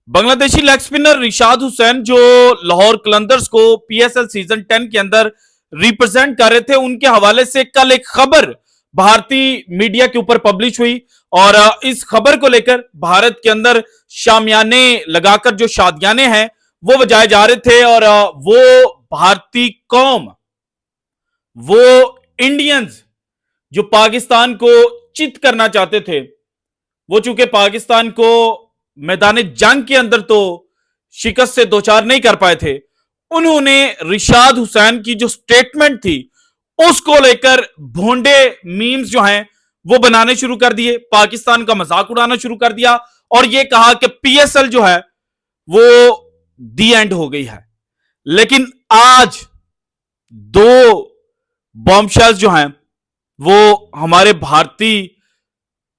Bangladeshi leg spinner Rishad Hussain जो लाहौर कलंदर्स को PSL season 10 के अंदर रिप्रेजेंट कर रहे थे, उनके हवाले से कल एक खबर भारतीय मीडिया के ऊपर पब्लिश हुई और इस खबर को लेकर भारत के अंदर शामियाने लगाकर जो शादियाने हैं वो बजाए जा रहे थे और वो भारतीय कौम, वो इंडियंस जो पाकिस्तान को चित करना चाहते थे, वो चूंकि पाकिस्तान को मैदान जंग के अंदर तो शिकस्त से दो चार नहीं कर पाए थे, उन्होंने रिशाद हुसैन की जो स्टेटमेंट थी उसको लेकर भोंडे मीम्स जो हैं वो बनाने शुरू कर दिए, पाकिस्तान का मजाक उड़ाना शुरू कर दिया और ये कहा कि पीएसएल जो है वो दी एंड हो गई है। लेकिन आज दो बॉम्बशेल्स जो हैं वो हमारे भारतीय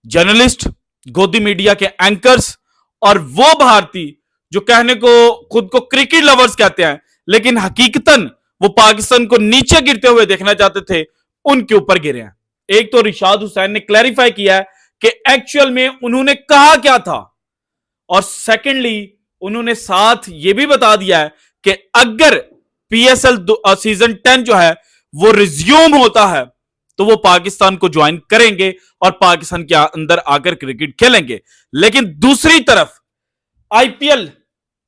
जर्नलिस्ट, गोदी मीडिया के एंकर्स और वो भारतीय जो कहने को खुद को क्रिकेट लवर्स कहते हैं लेकिन हकीकतन वो पाकिस्तान को नीचे गिरते हुए देखना चाहते थे, उनके ऊपर गिरे हैं। एक तो रिशाद हुसैन ने क्लैरिफाई किया है कि एक्चुअल में उन्होंने कहा क्या था और सेकेंडली उन्होंने साथ ये भी बता दिया है कि अगर पीएसएल सीजन 10 जो है वो रिज्यूम होता है तो वो पाकिस्तान को ज्वाइन करेंगे और पाकिस्तान के अंदर आकर क्रिकेट खेलेंगे। लेकिन दूसरी तरफ आईपीएल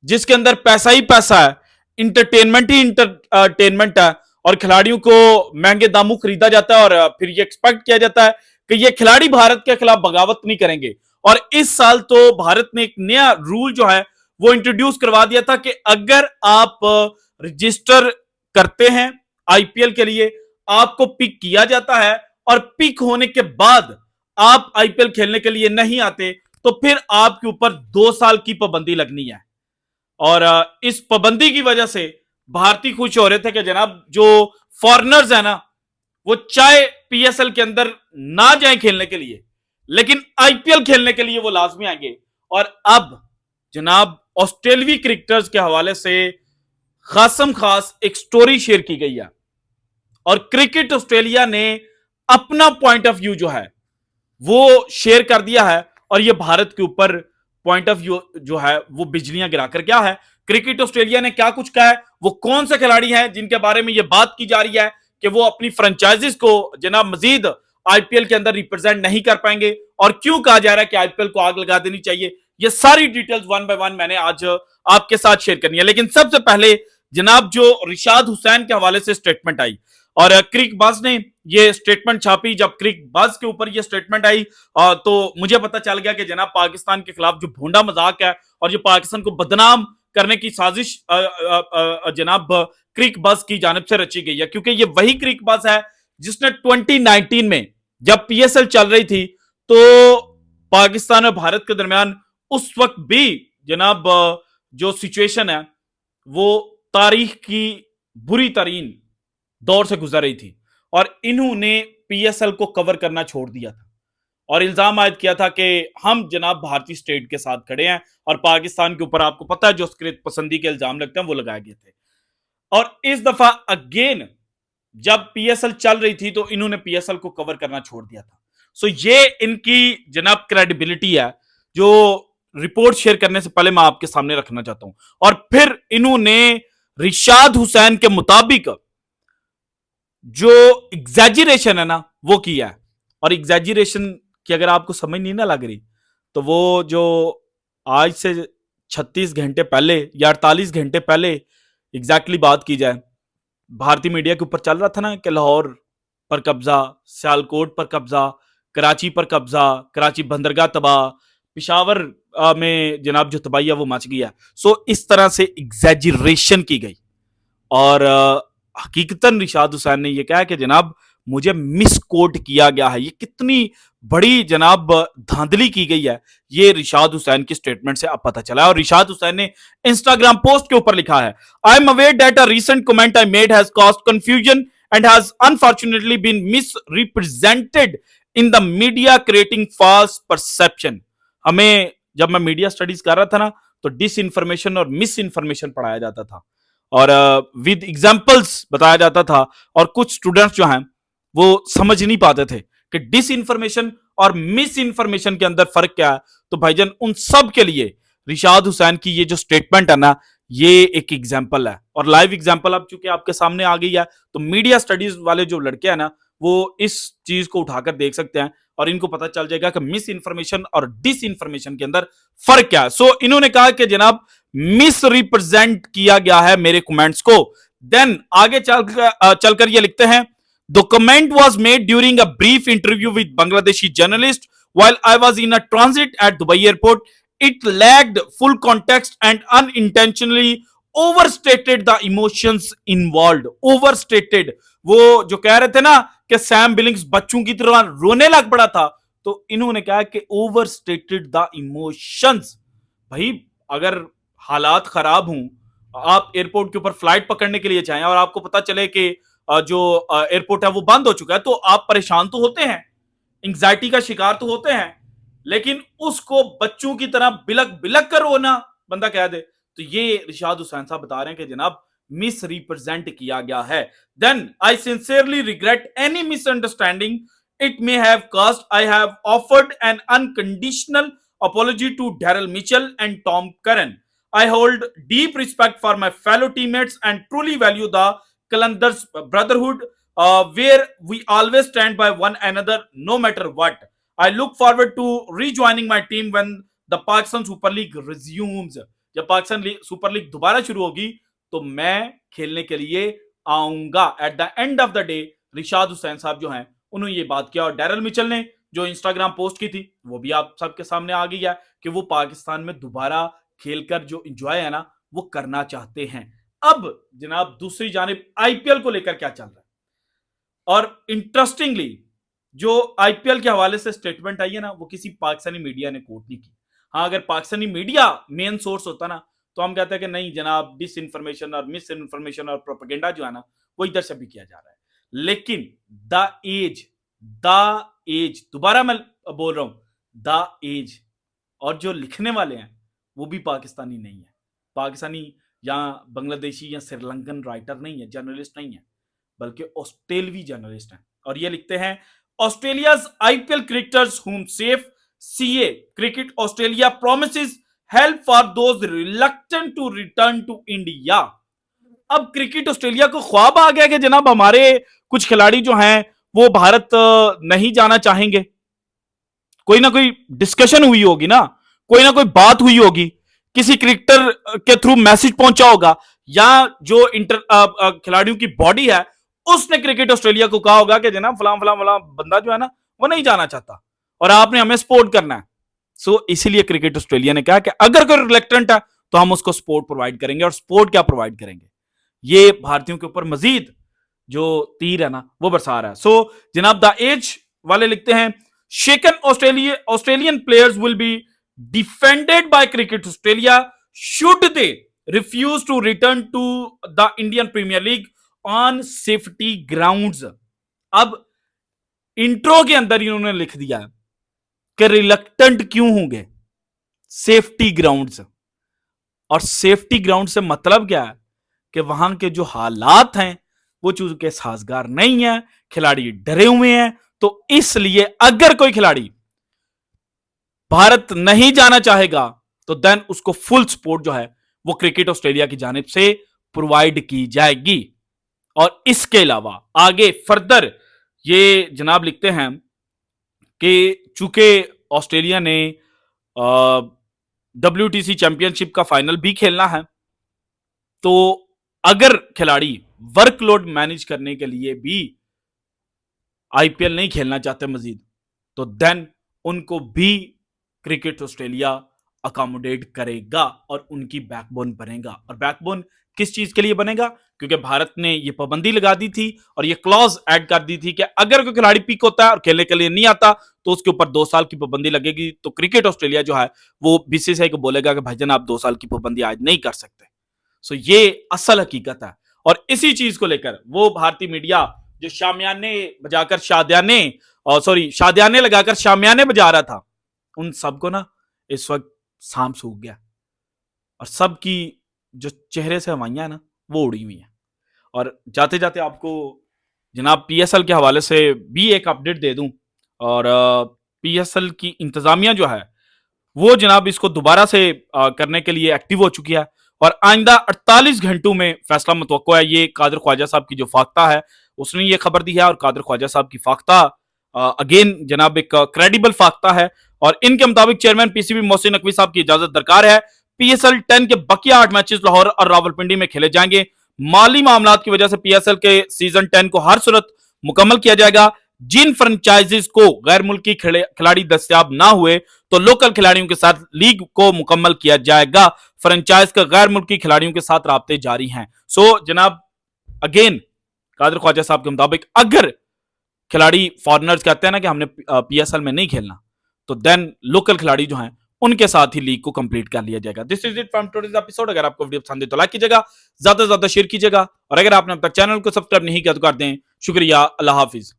जिसके अंदर पैसा ही पैसा है, इंटरटेनमेंट ही इंटरटेनमेंट है और खिलाड़ियों को महंगे दामों खरीदा जाता है और फिर ये एक्सपेक्ट किया जाता है कि ये खिलाड़ी भारत के खिलाफ बगावत नहीं करेंगे। और इस साल तो भारत ने एक नया रूल जो है वो इंट्रोड्यूस करवा दिया था कि अगर आप रजिस्टर करते हैं आईपीएल के लिए, आपको पिक किया जाता है और पिक होने के बाद आप आईपीएल खेलने के लिए नहीं आते तो फिर आपके ऊपर 2 साल की पाबंदी लगनी है। और इस पाबंदी की वजह से भारतीय खुश हो रहे थे कि जनाब जो फॉरेनर्स है ना वो चाहे पीएसएल के अंदर ना जाए खेलने के लिए लेकिन आईपीएल खेलने के लिए वो लाजमी आएंगे। और अब जनाब ऑस्ट्रेलियाई क्रिकेटर्स के हवाले से खासम खास एक स्टोरी शेयर की गई है और क्रिकेट ऑस्ट्रेलिया ने अपना पॉइंट ऑफ व्यू जो है वो शेयर कर दिया है और ये भारत के ऊपर पॉइंट ऑफ व्यू जो है वो बिजलियां गिराकर क्या है, क्रिकेट ऑस्ट्रेलिया ने क्या कुछ कहा है, वो कौन से खिलाड़ी हैं जिनके बारे में ये बात की जा रही है कि वो अपनी फ्रेंचाइजीज को जनाब मजीद आईपीएल के अंदर रिप्रेजेंट नहीं कर पाएंगे और क्यों कहा जा रहा है कि आईपीएल को आग लगा देनी चाहिए। ये सारी डिटेल्स वन बाय वन मैंने आज आपके साथ शेयर करनी है। लेकिन सबसे पहले जनाब जो रिशाद हुसैन के हवाले से स्टेटमेंट आई और क्रिक बज ने ये स्टेटमेंट छापी, जब क्रिक बज के ऊपर ये स्टेटमेंट आई तो मुझे पता चल गया कि जनाब पाकिस्तान के खिलाफ जो भोंडा मजाक है और जो पाकिस्तान को बदनाम करने की साजिश जनाब क्रिक बज की जानिब से रची गई है, क्योंकि ये वही क्रिक बज है जिसने 2019 में जब पीएसएल चल रही थी तो पाकिस्तान और भारत के दरमियान उस वक्त भी जनाब जो सिचुएशन है वो तारीख की बुरी तरीन दौर से गुजर रही थी और इन्होंने पीएसएल को कवर करना छोड़ दिया था और इल्जाम आयद किया था कि हम जनाब भारतीय स्टेट के साथ खड़े हैं और पाकिस्तान के ऊपर आपको पता है जो स्क्रिप्ट पसंदी के इल्जाम लगते हैं वो लगाए गए थे। और इस दफा अगेन जब पीएसएल चल रही थी तो इन्होंने पीएसएल को कवर करना छोड़ दिया था। सो ये इनकी जनाब क्रेडिबिलिटी है जो रिपोर्ट शेयर करने से पहले मैं आपके सामने रखना चाहता हूं। और फिर इन्होंने रिशाद हुसैन के मुताबिक जो एग्जैजरेशन है ना वो किया है और एग्जैजरेशन की अगर आपको समझ नहीं ना लग रही तो वो जो आज से 36 घंटे पहले या 48 घंटे पहले एग्जैक्टली बात की जाए, भारतीय मीडिया के ऊपर चल रहा था ना कि लाहौर पर कब्जा, सियालकोट पर कब्जा, कराची पर कब्जा, कराची बंदरगाह तबाह, पिशावर में जनाब जो तबाही है वो मच गया। सो इस तरह से एग्जैजरेशन की गई और हकीकतन रिशाद हुसैन ने यह कहा कि जनाब मुझे मिस कोट किया गया है। ये कितनी बड़ी जनाब धांधली की गई है ये रिशाद हुसैन की स्टेटमेंट से अब पता चला है। और रिशाद हुसैन ने इंस्टाग्राम पोस्ट के ऊपर लिखा है, I am aware that a recent comment I made has caused confusion and has unfortunately been misrepresented in the media creating false perception. हमें जब मैं मीडिया स्टडीज कर रहा था ना तो डिस इंफॉर्मेशन और मिस इंफॉर्मेशन पढ़ाया जाता था और विद एग्जांपल्स बताया जाता था और कुछ स्टूडेंट्स जो हैं वो समझ नहीं पाते थे कि डिस इंफॉर्मेशन और मिस इंफॉर्मेशन के अंदर फर्क क्या है। तो भाईजान उन सब के लिए रिशाद हुसैन की ये जो स्टेटमेंट है ना, ये एक एग्जाम्पल है और लाइव एग्जाम्पल अब चूंकि आपके सामने आ गई है, तो मीडिया स्टडीज वाले जो लड़के हैं ना, वो इस चीज को उठाकर देख सकते हैं और इनको पता चल जाएगा कि मिस इन्फॉर्मेशन और डिस इन्फॉर्मेशन के अंदर फर्क क्या है। सो इन्होंने कहा कि जनाब मिस रिप्रेजेंट किया गया है मेरे कमेंट्स को। देन आगे चलकर ये लिखते हैं, the comment was made during a brief interview with Bangladeshi journalist while I was in a transit at Dubai airport. It lacked full context and unintentionally overstated the emotions involved. Overstated, वो जो कह रहे थे ना कि सैम बिलिंग्स बच्चों की तरह रोने लग पड़ा था, तो इन्होंने कहा कि ओवरस्टेटेड द इमोशंस। भाई अगर हालात खराब हों, आप एयरपोर्ट के ऊपर फ्लाइट पकड़ने के लिए जाएं और आपको पता चले कि जो एयरपोर्ट है वो बंद हो चुका है, तो आप परेशान तो होते हैं, एंग्जाइटी का शिकार तो होते हैं, लेकिन उसको बच्चों की तरह बिलक बिलक कर रोना बंदा कह दे, तो ये रिशाद हुसैन साहब बता रहे हैं कि जनाब मिस रिप्रेजेंट किया गया है। Then I sincerely regret any misunderstanding it may have caused. I have offered an unconditional apology to Daryl Mitchell and Tom Curran. I hold deep respect for my fellow teammates and truly value the Qalandars brotherhood, where we always stand by one another no matter what. I look forward to rejoining my team when the Pakistan Super League resumes. जब Pakistan super league दोबारा शुरू होगी तो मैं खेलने के लिए आऊंगा। At the end of the day Rishad Hussain साहब जो हैं उन्होंने ये बात किया और डैरल मिचेल ने जो इंस्टाग्राम पोस्ट की थी वो भी आप सबके सामने आ गई है कि वो पाकिस्तान में दोबारा खेलकर जो एंजॉय है ना वो करना चाहते हैं। अब जनाब दूसरी जानिब आईपीएल को लेकर क्या चल रहा है, और इंटरेस्टिंगली जो आईपीएल के हवाले से स्टेटमेंट आई है ना वो किसी पाकिस्तानी मीडिया ने कोट नहीं की। हाँ, अगर पाकिस्तानी मीडिया मेन सोर्स होता ना तो हम कहते हैं कि नहीं जनाब डिस इन्फॉर्मेशन और मिस इन्फॉर्मेशन और प्रोपेगेंडा जो है ना वो इधर से भी किया जा रहा है, लेकिन द एज दोबारा मैं बोल रहा हूं, द एज और जो लिखने वाले हैं वो भी पाकिस्तानी नहीं है, पाकिस्तानी या बांग्लादेशी या श्रीलंकन राइटर नहीं है, जर्नलिस्ट नहीं है, बल्कि ऑस्ट्रेलवी जर्नलिस्ट हैं। और ये लिखते हैं Australia's IPL cricketers whom safe CA cricket Australia promises help for those reluctant to return to India. अब क्रिकेट ऑस्ट्रेलिया को ख्वाब आ गया कि जनाब हमारे कुछ खिलाड़ी जो हैं वो भारत नहीं जाना चाहेंगे। कोई ना कोई डिस्कशन हुई होगी ना, कोई ना कोई बात हुई होगी, किसी क्रिकेटर के थ्रू मैसेज पहुंचा होगा, या जो खिलाड़ियों की बॉडी है उसने क्रिकेट ऑस्ट्रेलिया को कहा होगा कि जनाब फलां फलां फलां बंदा जो है ना वो नहीं जाना चाहता और आपने हमें सपोर्ट करना है। सो इसीलिए क्रिकेट ऑस्ट्रेलिया ने कहा कि अगर कोई रिलेक्टेंट है तो हम उसको सपोर्ट प्रोवाइड करेंगे। और सपोर्ट क्या प्रोवाइड करेंगे, ये भारतीयों के ऊपर मजीद जो तीर है ना वो बरसा रहा है। सो जनाब द एज वाले लिखते हैं shaken Australian players will be defended by Cricket Australia should they refuse to return to the Indian Premier League on safety grounds. अब इंट्रो के अंदर इन्होंने लिख दिया कि रिलक्टेंट क्यों होंगे, सेफ्टी ग्राउंड्स। और सेफ्टी ग्राउंड से मतलब क्या है कि वहां के जो हालात हैं वो चूंकि साजगार नहीं है, खिलाड़ी डरे हुए हैं, तो इसलिए अगर कोई खिलाड़ी भारत नहीं जाना चाहेगा तो देन उसको फुल सपोर्ट जो है वो क्रिकेट ऑस्ट्रेलिया की जानिब से प्रोवाइड की जाएगी। और इसके अलावा आगे फर्दर ये जनाब लिखते हैं कि चूंकि ऑस्ट्रेलिया ने WTC चैंपियनशिप का फाइनल भी खेलना है, तो अगर खिलाड़ी वर्कलोड मैनेज करने के लिए भी आईपीएल नहीं खेलना चाहते मजीद, तो देन उनको भी क्रिकेट ऑस्ट्रेलिया अकोमोडेट करेगा और उनकी बैकबोन बनेगा। और बैकबोन किस चीज के लिए बनेगा, क्योंकि भारत ने यह पाबंदी लगा दी थी और यह क्लॉज ऐड कर दी थी कि अगर कोई खिलाड़ी पीक होता है और खेलने के लिए नहीं आता तो उसके ऊपर 2 साल की पाबंदी लगेगी। तो क्रिकेट ऑस्ट्रेलिया जो है वो बीसीसीआई को बोलेगा कि भाईजान आप 2 साल की पाबंदी आज नहीं कर सकते। सो ये असल हकीकत है। और इसी चीज को लेकर वो भारतीय मीडिया जो शामियाने बजाकर शादियाने लगाकर शामियाने बजा रहा था, उन सबको ना इस वक्त सांप सूख गया और सबकी जो चेहरे से हवाइयां ना वो उड़ी हुई हैं। और जाते जाते आपको जनाब पीएसएल के हवाले से भी एक अपडेट दे दूं। और पीएसएल की इंतजामिया जो है वो जनाब इसको दोबारा से करने के लिए एक्टिव हो चुकी है और आइंदा 48 घंटों में फैसला मुतवक्को है। ये कादिर ख्वाजा साहब की जो फाख्ता है उसने ये खबर दी है और कादिर ख्वाजा साहब की फाख्ता अगेन जनाब एक क्रेडिबल फाख्ता है और इनके मुताबिक चेयरमैन पीसीबी मोहसिन नकवी साहब की इजाजत दरकार है। पीएसएल 10 के बकिया 8 मैचेस लाहौर और रावलपिंडी में खेले जाएंगे। माली मामलात की वजह से पीएसएल के सीजन 10 को हर सूरत मुकम्मल किया जाएगा। जिन फ्रेंचाइजीज को गैर मुल्की खिलाड़ी दस्तियाब ना हुए तो लोकल खिलाड़ियों के साथ लीग को मुकम्मल किया जाएगा। फ्रेंचाइज का गैर मुल्की खिलाड़ियों के साथ राब्ते जारी हैं। सो जनाब अगेन कादिर ख्वाजा साहब के मुताबिक अगर खिलाड़ी फॉरनर्स कहते हैं ना कि हमने पीएसएल में नहीं खेलना तो देन लोकल खिलाड़ी जो हैं उनके साथ ही लीग को कंप्लीट कर लिया जाएगा। This is it from today's episode. अगर आपको वीडियो पसंद है तो लाइक कीजिएगा, ज्यादा से ज्यादा शेयर कीजिएगा और अगर आपने अब तक चैनल को सब्सक्राइब नहीं किया तो कर दें। शुक्रिया, अल्लाह हाफिज।